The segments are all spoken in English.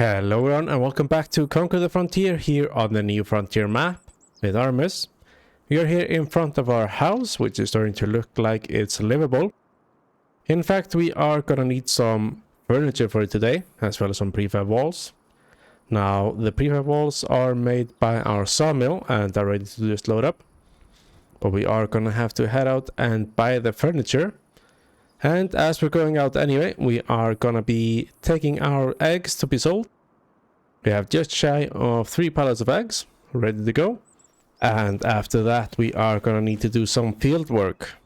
Hello everyone and welcome back to Conquer the Frontier here on the New Frontier map with Artemus. We are here in front of our house, which is starting to look like it's livable. In fact, we are gonna need some furniture for it today, as well as some prefab walls. Now, the prefab walls are made by our sawmill and are ready to just load up. But we are gonna have to head out and buy the furniture. And as we're going out anyway, we are gonna be taking our eggs to be sold. We have just shy of 3 pallets of eggs ready to go. And after that, we are gonna need to do some field work.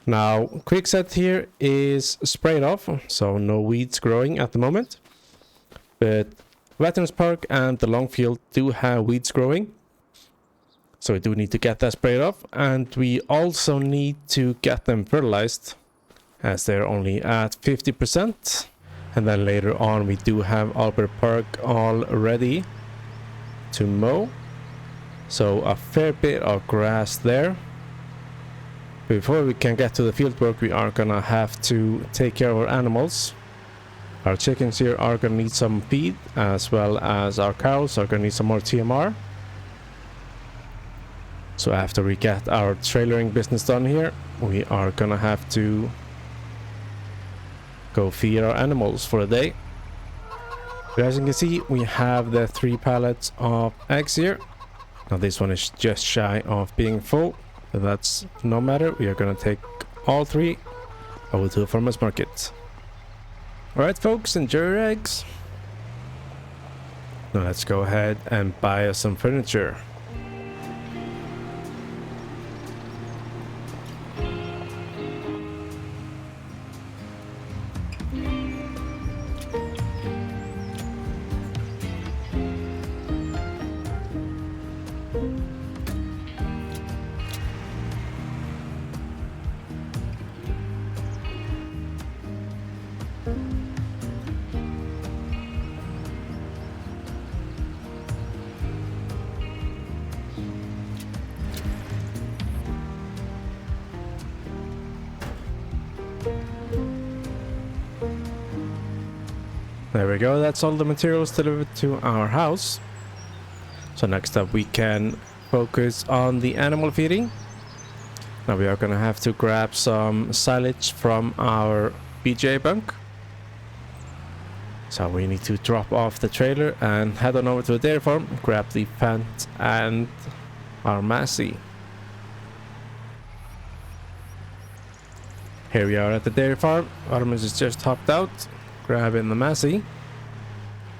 Now, quickset here is sprayed off, so no weeds growing at the moment. But Veterans Park and the long field do have weeds growing. So we do need to get that sprayed off, and we also need to get them fertilized, as they're only at 50%. And then later on we do have Albert Park all ready to mow, so a fair bit of grass there. Before we can get to the field work, we are gonna have to take care of our animals. Our chickens here are gonna need some feed, as well as our cows are gonna need some more TMR. So after we get our trailering business done here, we are gonna have to go feed our animals for a day. But as you can see, we have the 3 pallets of eggs here. Now this one is just shy of being full, but that's no matter. We are gonna take all 3 over to the farmers market. Alright folks, enjoy your eggs. Now let's go ahead and buy us some furniture. There we go, that's all the materials delivered to our house. So next up we can focus on the animal feeding. Now we are gonna have to grab some silage from our BJ bunk. So we need to drop off the trailer and head on over to the dairy farm, grab the fence and our massey. Here we are at the dairy farm. Artemus is just hopped out, grabbing the massey.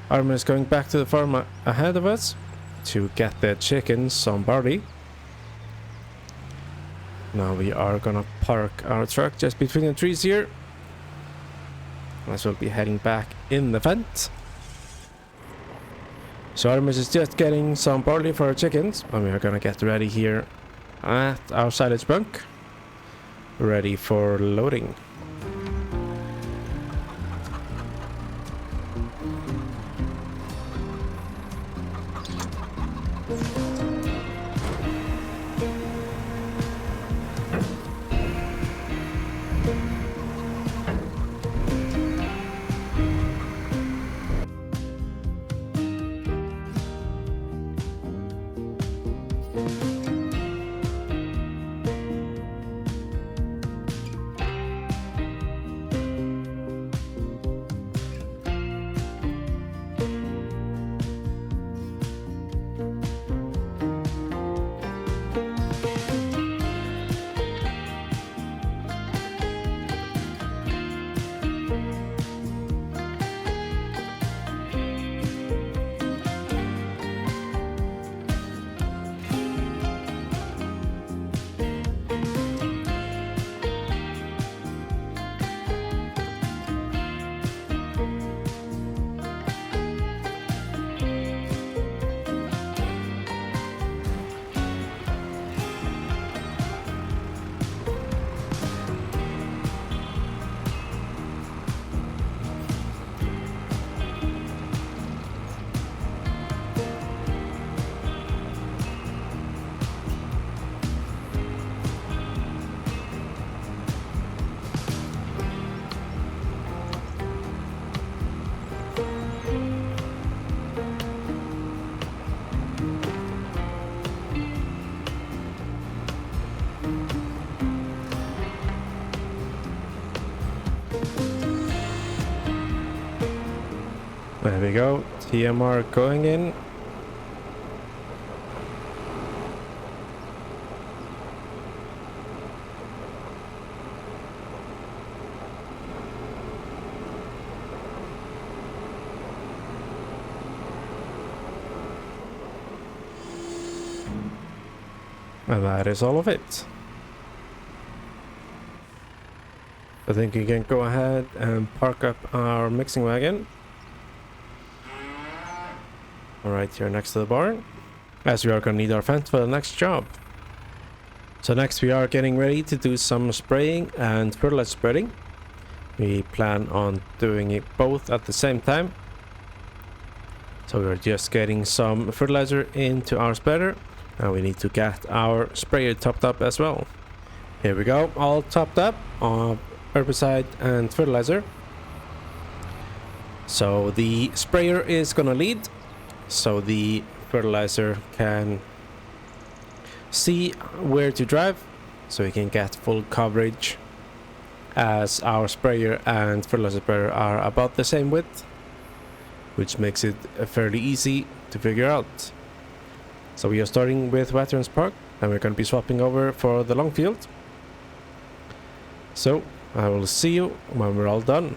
Artemus is going back to the farm ahead of us to get the chickens some barley. Now we are gonna park our truck just between the trees here, as we'll be heading back in the fence. So Artemus is just getting some barley for our chickens, and we are gonna get ready here at our silage bunk, ready for loading. There we go. TMR going in. And that is all of it. I think we can go ahead and park up our mixing wagon. Right here next to the barn, as we are going to need our fence for the next job. So next we are getting ready to do some spraying and fertilizer spreading. We plan on doing it both at the same time. So we're just getting some fertilizer into our spreader, and we need to get our sprayer topped up as well. Here we go, all topped up of herbicide and fertilizer. So the sprayer is gonna lead, so the fertilizer can see where to drive, so we can get full coverage, as our sprayer and fertilizer sprayer are about the same width, which makes it fairly easy to figure out. So we are starting with Veterans Park, and we're going to be swapping over for the long field. So I will see you when we're all done.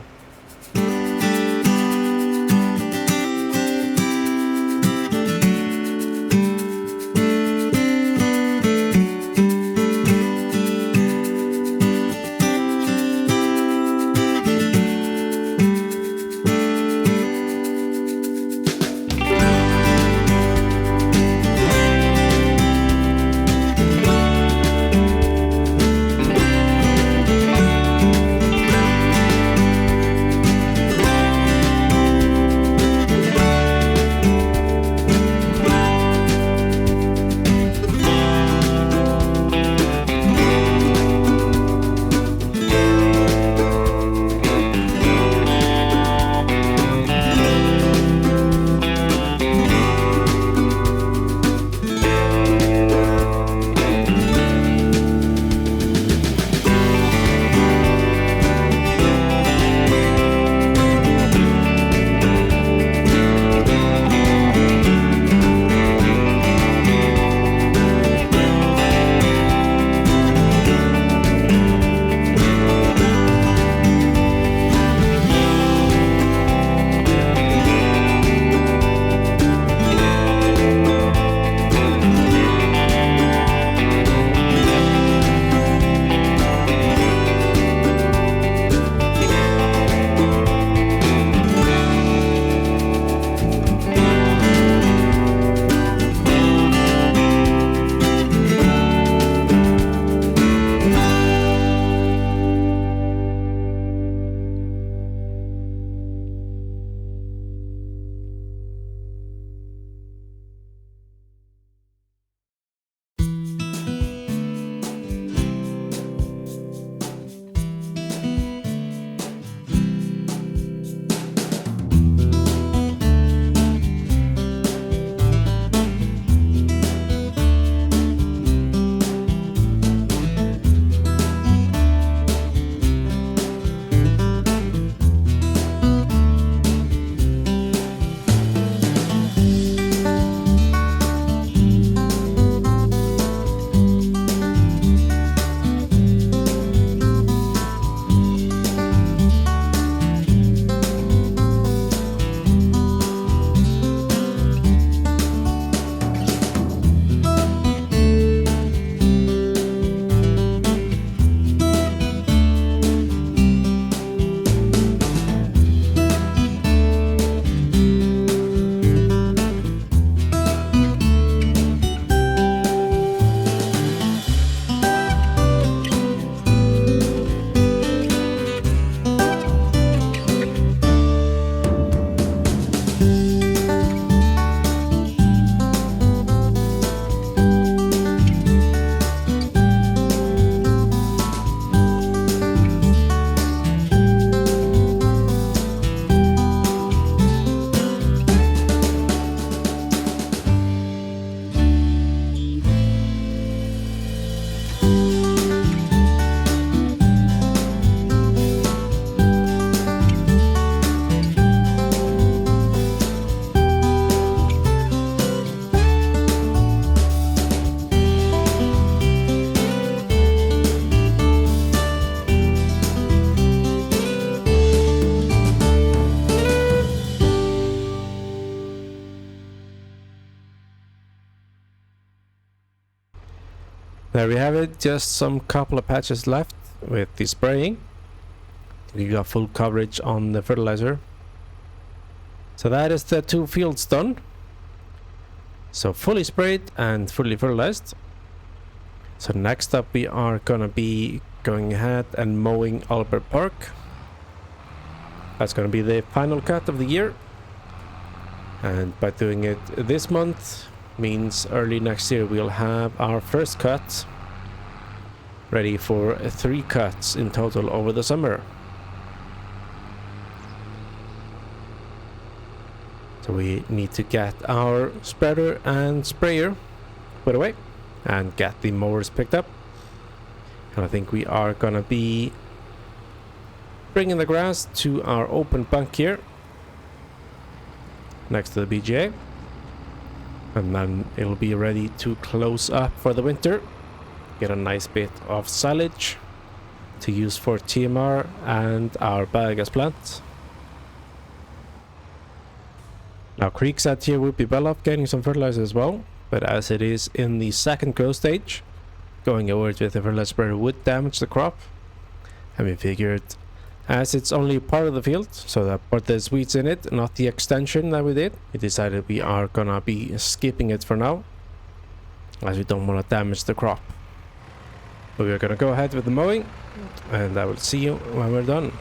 There we have it, just some couple of patches left with the spraying. We got full coverage on the fertilizer. So that is the 2 fields done. So fully sprayed and fully fertilized. So next up we are gonna be going ahead and mowing Albert Park. That's gonna be the final cut of the year. And by doing it this month means early next year we'll have our first cut ready for 3 cuts in total over the summer. So we need to get our spreader and sprayer put away and get the mowers picked up. And I think we are gonna be bringing the grass to our open bunk here next to the BGA, and then it'll be ready to close up for the winter. Get a nice bit of silage to use for TMR and our biogas plant. Now Creekside here would be well off getting some fertilizer as well, but as it is in the second growth stage, going over it with the fertilizer sprayer would damage the crop, and we figured as it's only part of the field, so that put the weeds in it, not the extension that we did, we decided we are gonna be skipping it for now, as we don't want to damage the crop. But we're gonna go ahead with the mowing, and I will see you when we're done.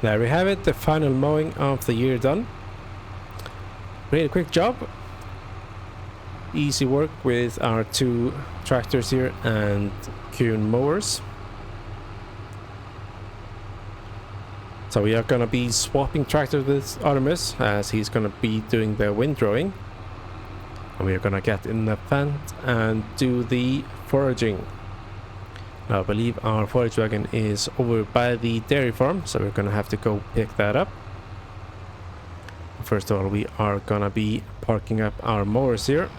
There we have it, the final mowing of the year done. Really quick job. Easy work with our 2 tractors here and Kuhn mowers. So we are gonna be swapping tractors with Artemus, as he's gonna be doing the windrowing. And we are gonna get in the fence and do the foraging. Now I believe our forage wagon is over by the dairy farm, so we're gonna have to go pick that up. First of all, we are gonna be parking up our mowers here.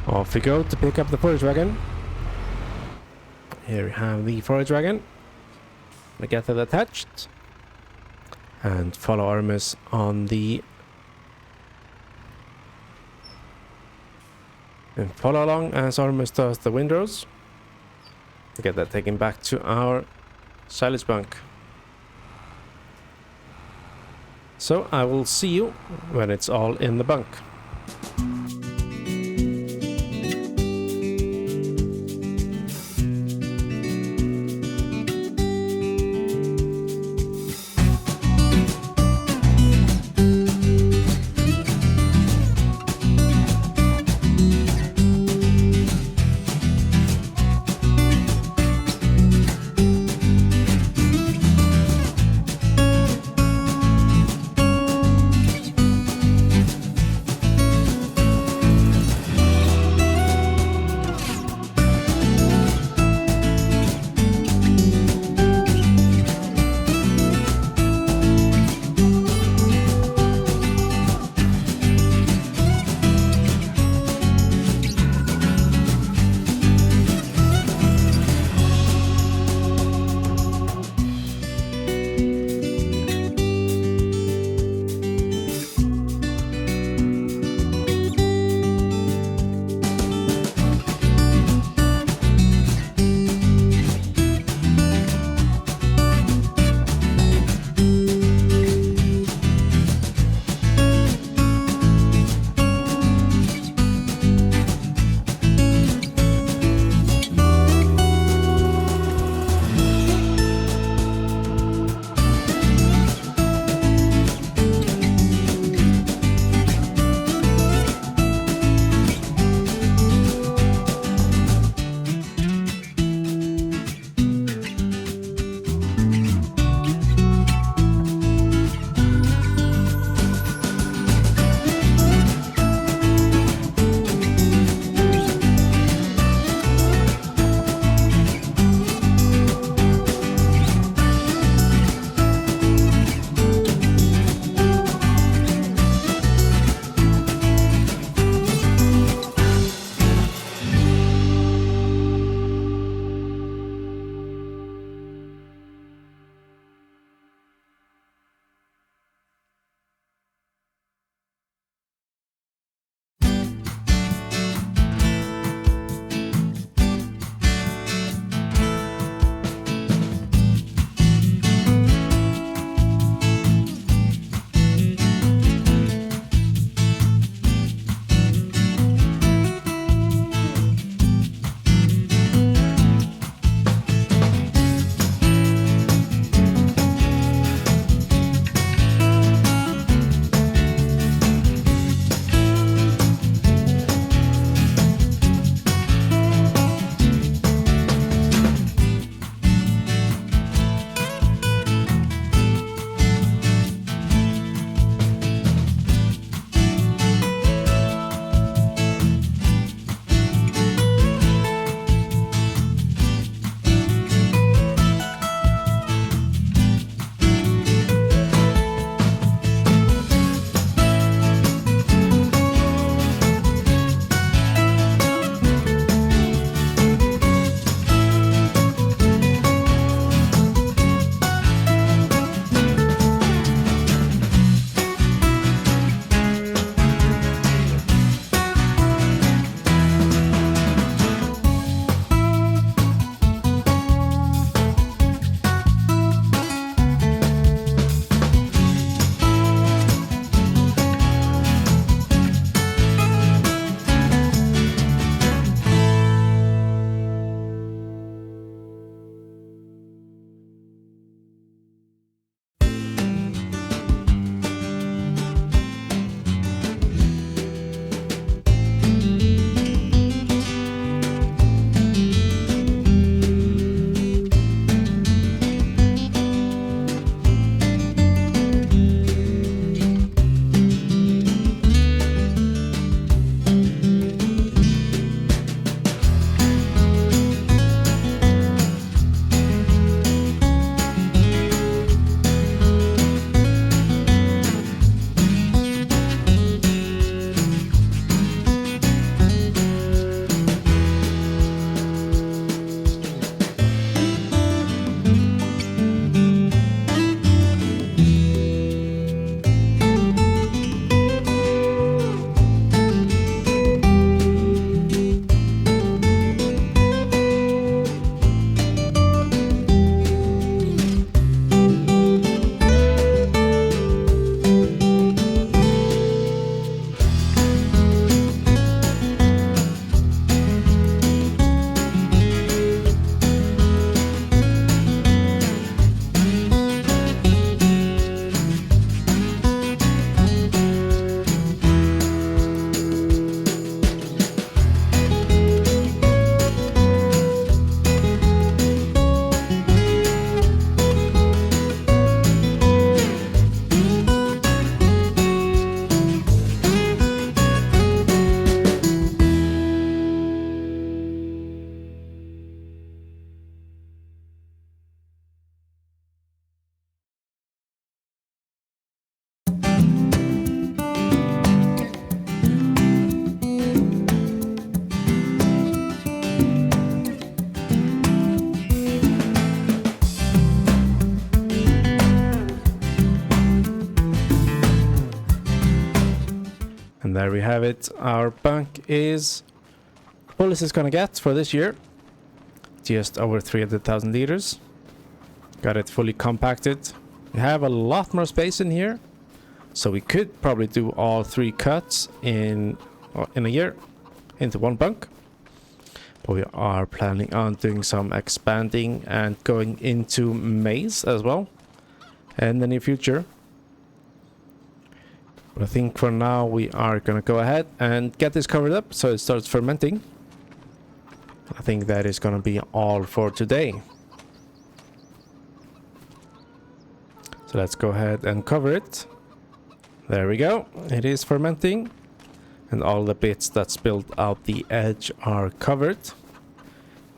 Off we go to pick up the forage wagon. Here we have the forage wagon. We get it attached. And follow Artemus on the... And follow along as Artemus does the windrows. We get that taken back to our silage bunk. So I will see you when it's all in the bunk. there we have it. Our bunk is full as it's gonna get for this year. Just over 300,000 liters. Got it fully compacted. We have a lot more space in here, so we could probably do all 3 cuts in a year into one bunk. But we are planning on doing some expanding and going into maize as well in the near future. But I think for now we are gonna go ahead and get this covered up so it starts fermenting. I think that is gonna be all for today. So let's go ahead and cover it. There we go. It is fermenting. And all the bits that spilled out the edge are covered.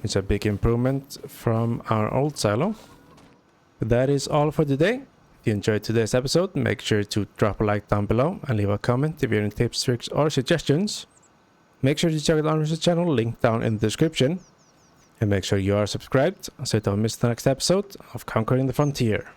It's a big improvement from our old silo. But that is all for today. If you enjoyed today's episode, make sure to drop a like down below and leave a comment if you have any tips, tricks or suggestions. Make sure to check out Artemus' channel, link down in the description. And make sure you are subscribed so you don't miss the next episode of Conquering the Frontier.